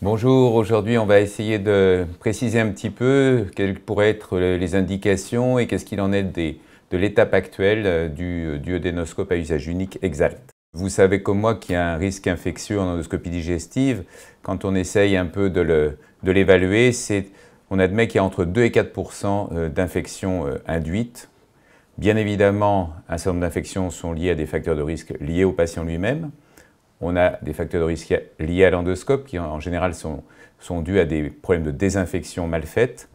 Bonjour, aujourd'hui on va essayer de préciser un petit peu quelles pourraient être les indications et qu'est-ce qu'il en est de l'étape actuelle du duodénoscope à usage unique EXALT. Vous savez comme moi qu'il y a un risque infectieux en endoscopie digestive. Quand on essaye un peu de l'évaluer, on admet qu'il y a entre 2 et 4% d'infections induites. Bien évidemment, un certain nombre d'infections sont liées à des facteurs de risque liés au patient lui-même. On a des facteurs de risque liés à l'endoscope qui en général sont dus à des problèmes de désinfection mal faite.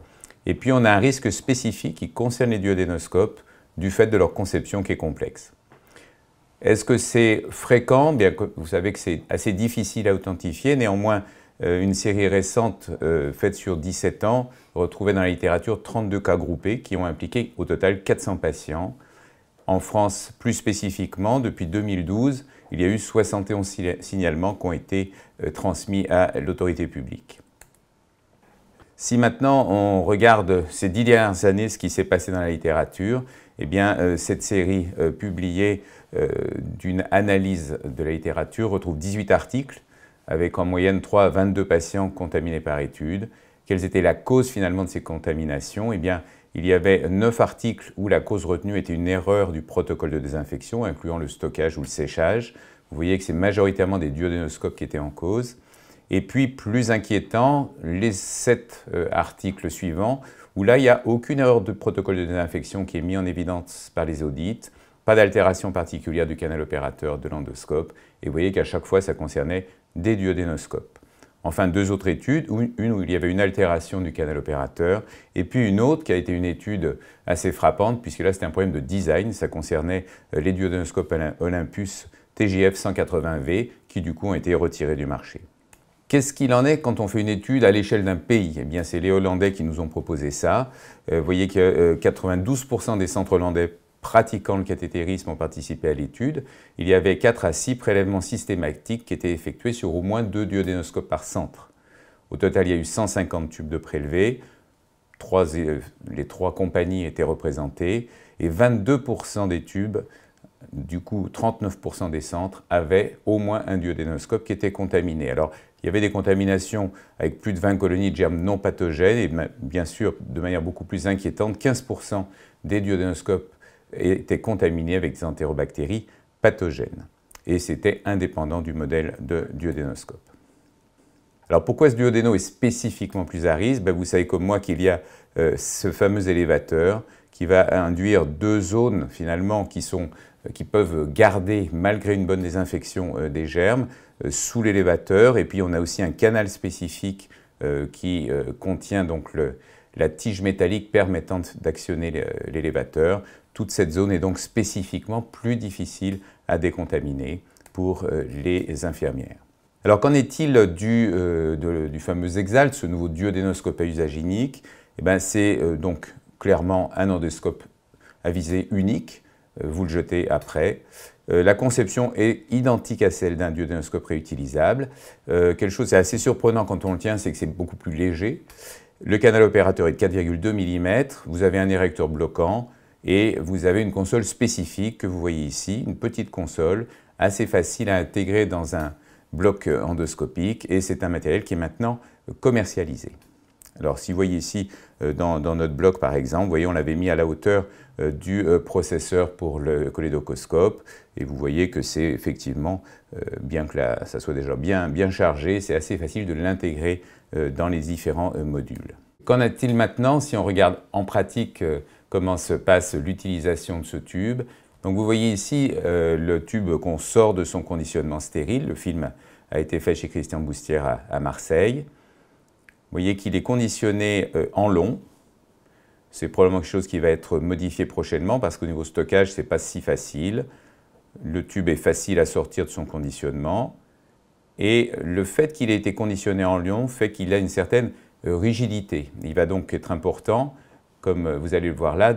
Et puis on a un risque spécifique qui concerne les duodénoscopes du fait de leur conception qui est complexe. Est-ce que c'est fréquent? Bien, vous savez que c'est assez difficile à authentifier. Néanmoins, une série récente faite sur 17 ans retrouvait dans la littérature 32 cas groupés qui ont impliqué au total 400 patients. En France, plus spécifiquement, depuis 2012, il y a eu 71 signalements qui ont été transmis à l'autorité publique. Si maintenant on regarde ces 10 dernières années, ce qui s'est passé dans la littérature, eh bien, cette série publiée d'une analyse de la littérature retrouve 18 articles avec en moyenne 3 à 22 patients contaminés par étude. Quelles étaient la cause finalement de ces contaminations? Eh bien, il y avait 9 articles où la cause retenue était une erreur du protocole de désinfection, incluant le stockage ou le séchage. Vous voyez que c'est majoritairement des duodénoscopes qui étaient en cause. Et puis, plus inquiétant, les 7 articles suivants, où là, il n'y a aucune erreur de protocole de désinfection qui est mis en évidence par les audits, pas d'altération particulière du canal opérateur de l'endoscope, et vous voyez qu'à chaque fois, ça concernait des duodénoscopes. Enfin, 2 autres études, une où il y avait une altération du canal opérateur, et puis une autre qui a été une étude assez frappante, puisque là c'était un problème de design, ça concernait les duodénoscopes Olympus TJF 180V, qui du coup ont été retirés du marché. Qu'est-ce qu'il en est quand on fait une étude à l'échelle d'un pays? Eh bien, c'est les Hollandais qui nous ont proposé ça. Vous voyez que 92% des centres hollandais pratiquant le cathétérisme ont participé à l'étude. Il y avait 4 à 6 prélèvements systématiques qui étaient effectués sur au moins 2 duodénoscopes par centre. Au total, il y a eu 150 tubes de prélevés. Les 3 compagnies étaient représentées et 22% des tubes, du coup 39% des centres, avaient au moins un duodénoscope qui était contaminé. Alors, il y avait des contaminations avec plus de 20 colonies de germes non pathogènes et bien sûr, de manière beaucoup plus inquiétante, 15% des duodénoscopes étaient contaminés avec des entérobactéries pathogènes. Et c'était indépendant du modèle de duodénoscope. Alors pourquoi ce duodéno est spécifiquement plus à risque? Vous savez comme moi qu'il y a ce fameux élévateur qui va induire 2 zones finalement qui peuvent garder, malgré une bonne désinfection, des germes sous l'élévateur. Et puis on a aussi un canal spécifique qui contient donc la tige métallique permettant d'actionner l'élévateur. Toute cette zone est donc spécifiquement plus difficile à décontaminer pour les infirmières. Alors qu'en est-il du fameux EXALT, ce nouveau duodénoscope à usage unique? Eh bien, c'est donc clairement un endoscope à visée unique, vous le jetez après. La conception est identique à celle d'un duodénoscope réutilisable. Quelque chose c'est assez surprenant quand on le tient, c'est que c'est beaucoup plus léger. Le canal opérateur est de 4,2 mm, vous avez un érecteur bloquant et vous avez une console spécifique que vous voyez ici, une petite console assez facile à intégrer dans un bloc endoscopique et c'est un matériel qui est maintenant commercialisé. Alors si vous voyez ici dans notre bloc par exemple, vous voyez on l'avait mis à la hauteur du processeur pour le cholédocoscope et vous voyez que c'est effectivement, bien que ça soit déjà bien chargé, c'est assez facile de l'intégrer dans les différents modules. Qu'en est-il maintenant si on regarde en pratique comment se passe l'utilisation de ce tube? Donc vous voyez ici le tube qu'on sort de son conditionnement stérile. Le film a été fait chez Christian Boustière à Marseille. Vous voyez qu'il est conditionné en long. C'est probablement quelque chose qui va être modifié prochainement parce qu'au niveau stockage, ce n'est pas si facile. Le tube est facile à sortir de son conditionnement. Et le fait qu'il ait été conditionné en long fait qu'il a une certaine rigidité. Il va donc être important, comme vous allez le voir là,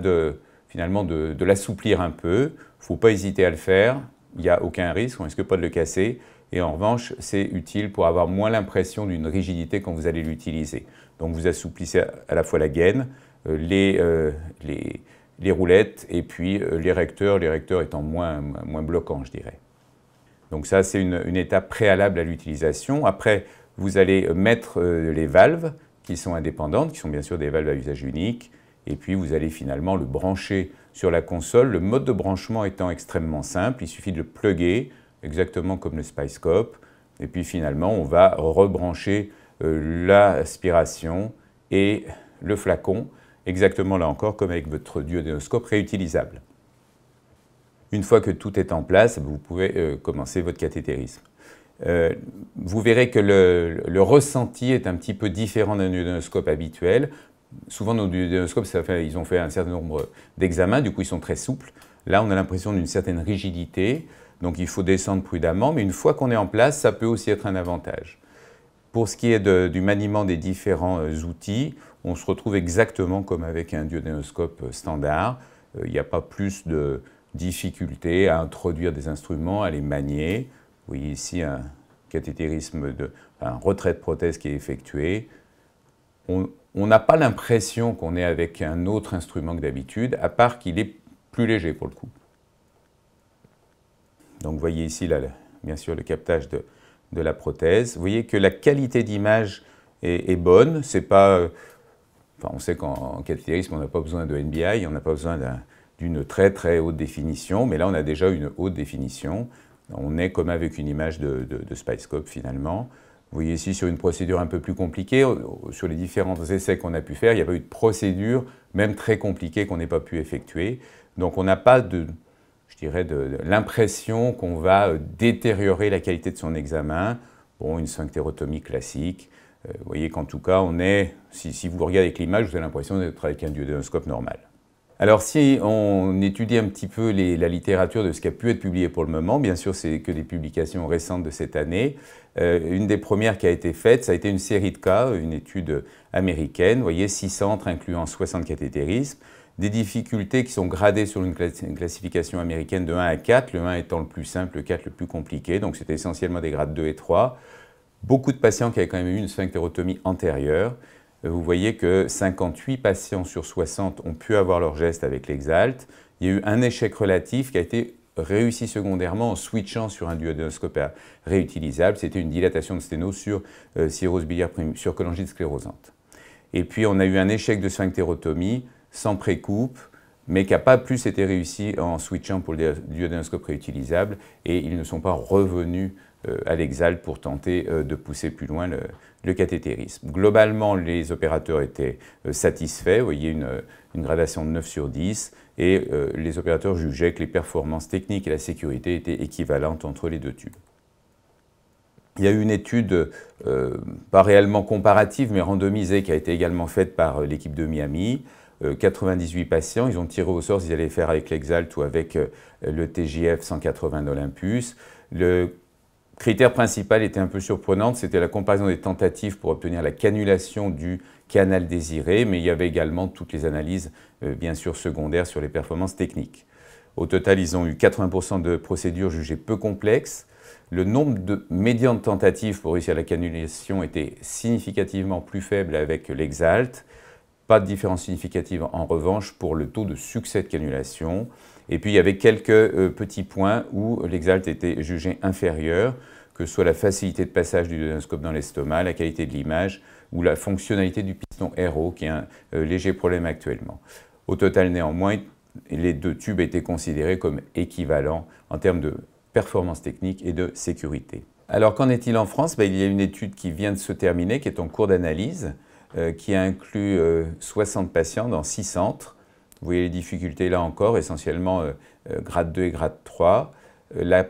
finalement de l'assouplir un peu. Il ne faut pas hésiter à le faire, il n'y a aucun risque, on ne risque pas de le casser. Et en revanche, c'est utile pour avoir moins l'impression d'une rigidité quand vous allez l'utiliser. Donc vous assouplissez à la fois la gaine, les roulettes et puis l'érecteur étant moins bloquant, je dirais. Donc ça, c'est une étape préalable à l'utilisation. Après, vous allez mettre les valves qui sont indépendantes, qui sont bien sûr des valves à usage unique, et puis vous allez finalement le brancher sur la console. Le mode de branchement étant extrêmement simple, il suffit de le plugger, exactement comme le Spicescope, et puis finalement on va rebrancher l'aspiration et le flacon, exactement là encore comme avec votre duodénoscope réutilisable. Une fois que tout est en place, vous pouvez commencer votre cathétérisme. Vous verrez que le ressenti est un petit peu différent d'un duodénoscope habituel. Souvent, nos duodénoscopes, ils ont fait un certain nombre d'examens, du coup, ils sont très souples. Là, on a l'impression d'une certaine rigidité, donc il faut descendre prudemment, mais une fois qu'on est en place, ça peut aussi être un avantage. Pour ce qui est du maniement des différents outils, on se retrouve exactement comme avec un duodénoscope standard. Il n'y a pas plus de difficulté à introduire des instruments, à les manier. Vous voyez ici un cathétérisme, un retrait de prothèse qui est effectué. On n'a pas l'impression qu'on est avec un autre instrument que d'habitude, à part qu'il est plus léger pour le coup. Donc vous voyez ici, là, bien sûr, le captage de la prothèse. Vous voyez que la qualité d'image est bonne. C'est pas, on sait qu'en cathétérisme, on n'a pas besoin de NBI, on n'a pas besoin d'une très très haute définition, mais là on a déjà une haute définition. On est comme avec une image de Spicescope finalement. Vous voyez ici sur une procédure un peu plus compliquée, sur les différents essais qu'on a pu faire, il n'y a pas eu de procédure, même très compliquée, qu'on n'ait pas pu effectuer. Donc on n'a pas je dirais, l'impression qu'on va détériorer la qualité de son examen. Bon, une sphinctérotomie classique. Vous voyez qu'en tout cas, on est, si vous regardez avec l'image, vous avez l'impression d'être avec un duodénoscope normal. Alors si on étudie un petit peu la littérature de ce qui a pu être publié pour le moment, bien sûr c'est que des publications récentes de cette année, une des premières qui a été faite, ça a été une série de cas, une étude américaine, vous voyez 6 centres incluant 60 cathétérismes, des difficultés qui sont gradées sur une classification américaine de 1 à 4, le 1 étant le plus simple, le 4 le plus compliqué, donc c'était essentiellement des grades 2 et 3. Beaucoup de patients qui avaient quand même eu une sphinctérotomie antérieure. Vous voyez que 58 patients sur 60 ont pu avoir leur geste avec l'Exalt. Il y a eu un échec relatif qui a été réussi secondairement en switchant sur un duodénoscope réutilisable. C'était une dilatation de sténose sur cirrhose biliaire sur cholangite sclérosante. Et puis on a eu un échec de sphinctérotomie sans précoupe, mais qui n'a pas plus été réussi en switchant pour le duodénoscope réutilisable, et ils ne sont pas revenus à l'Exalt pour tenter de pousser plus loin le cathétérisme. Globalement, les opérateurs étaient satisfaits, vous voyez une gradation de 9 sur 10, et les opérateurs jugeaient que les performances techniques et la sécurité étaient équivalentes entre les deux tubes. Il y a eu une étude, pas réellement comparative, mais randomisée, qui a été également faite par l'équipe de Miami. 98 patients, ils ont tiré au sort s'ils allaient faire avec l'Exalt ou avec le TJF 180 d'Olympus. Le critère principal était un peu surprenant, c'était la comparaison des tentatives pour obtenir la cannulation du canal désiré, mais il y avait également toutes les analyses, bien sûr, secondaires sur les performances techniques. Au total, ils ont eu 80% de procédures jugées peu complexes. Le nombre médian de tentatives pour réussir la cannulation était significativement plus faible avec l'Exalt. Pas de différence significative en revanche pour le taux de succès de cannulation. Et puis il y avait quelques petits points où l'Exalt était jugé inférieur, que ce soit la facilité de passage du duodénoscope dans l'estomac, la qualité de l'image ou la fonctionnalité du piston RO, qui est un léger problème actuellement. Au total néanmoins, les deux tubes étaient considérés comme équivalents en termes de performance technique et de sécurité. Alors qu'en est-il en France? Il y a une étude qui vient de se terminer, qui est en cours d'analyse, qui inclut 60 patients dans 6 centres. Vous voyez les difficultés là encore, essentiellement grade 2 et grade 3. La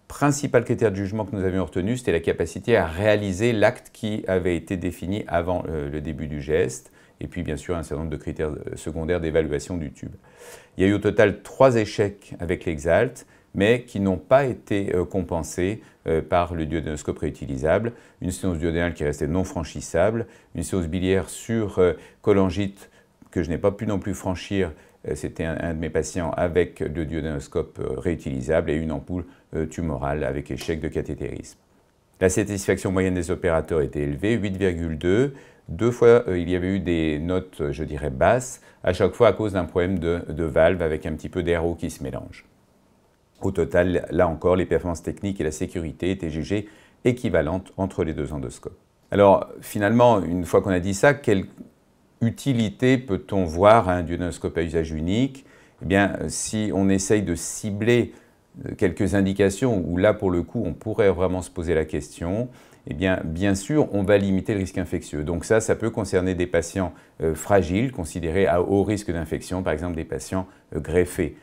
principale critère de jugement que nous avions retenu, c'était la capacité à réaliser l'acte qui avait été défini avant le début du geste, et puis bien sûr un certain nombre de critères secondaires d'évaluation du tube. Il y a eu au total 3 échecs avec l'Exalt, mais qui n'ont pas été compensés par le duodénoscope réutilisable. Une sténose duodénale qui est restée non franchissable, une sténose biliaire sur cholangite que je n'ai pas pu non plus franchir, c'était un de mes patients avec le duodénoscope réutilisable, et une ampoule tumorale avec échec de cathétérisme. La satisfaction moyenne des opérateurs était élevée, 8,2. 2 fois, il y avait eu des notes, je dirais, basses, à chaque fois à cause d'un problème de valve avec un petit peu d'RO qui se mélange. Au total, là encore, les performances techniques et la sécurité étaient jugées équivalentes entre les deux endoscopes. Alors finalement, une fois qu'on a dit ça, quelle utilité peut-on voir à un duodenoscope à usage unique? Eh bien, si on essaye de cibler quelques indications où là, pour le coup, on pourrait vraiment se poser la question, eh bien sûr, on va limiter le risque infectieux. Donc ça peut concerner des patients fragiles, considérés à haut risque d'infection, par exemple des patients greffés.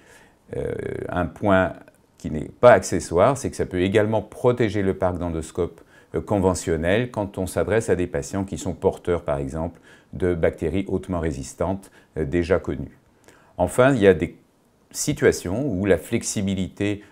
Un point qui n'est pas accessoire, c'est que ça peut également protéger le parc d'endoscope conventionnel quand on s'adresse à des patients qui sont porteurs, par exemple, de bactéries hautement résistantes déjà connues. Enfin, il y a des situations où la flexibilité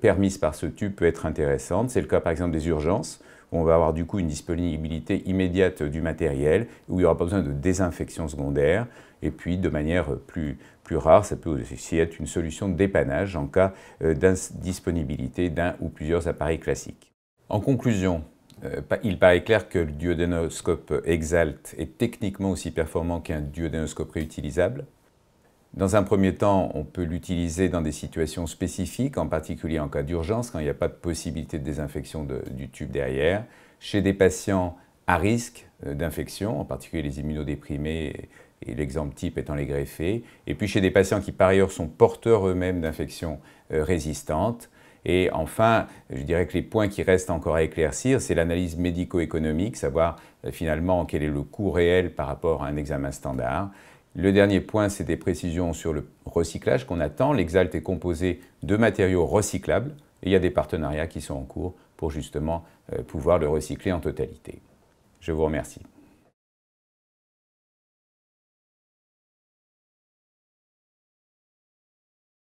permise par ce tube peut être intéressante. C'est le cas, par exemple, des urgences, où on va avoir du coup une disponibilité immédiate du matériel, où il n'y aura pas besoin de désinfection secondaire. Et puis, de manière plus rare, ça peut aussi être une solution de dépannage en cas d'indisponibilité d'un ou plusieurs appareils classiques. En conclusion, il paraît clair que le duodénoscope EXALT est techniquement aussi performant qu'un duodénoscope réutilisable. Dans un premier temps, on peut l'utiliser dans des situations spécifiques, en particulier en cas d'urgence, quand il n'y a pas de possibilité de désinfection du tube derrière, chez des patients à risque d'infection, en particulier les immunodéprimés, et l'exemple type étant les greffés, et puis chez des patients qui par ailleurs sont porteurs eux-mêmes d'infections résistantes. Et enfin, je dirais que les points qui restent encore à éclaircir, c'est l'analyse médico-économique, savoir finalement quel est le coût réel par rapport à un examen standard. Le dernier point, c'est des précisions sur le recyclage qu'on attend. L'EXALT est composé de matériaux recyclables et il y a des partenariats qui sont en cours pour justement pouvoir le recycler en totalité. Je vous remercie.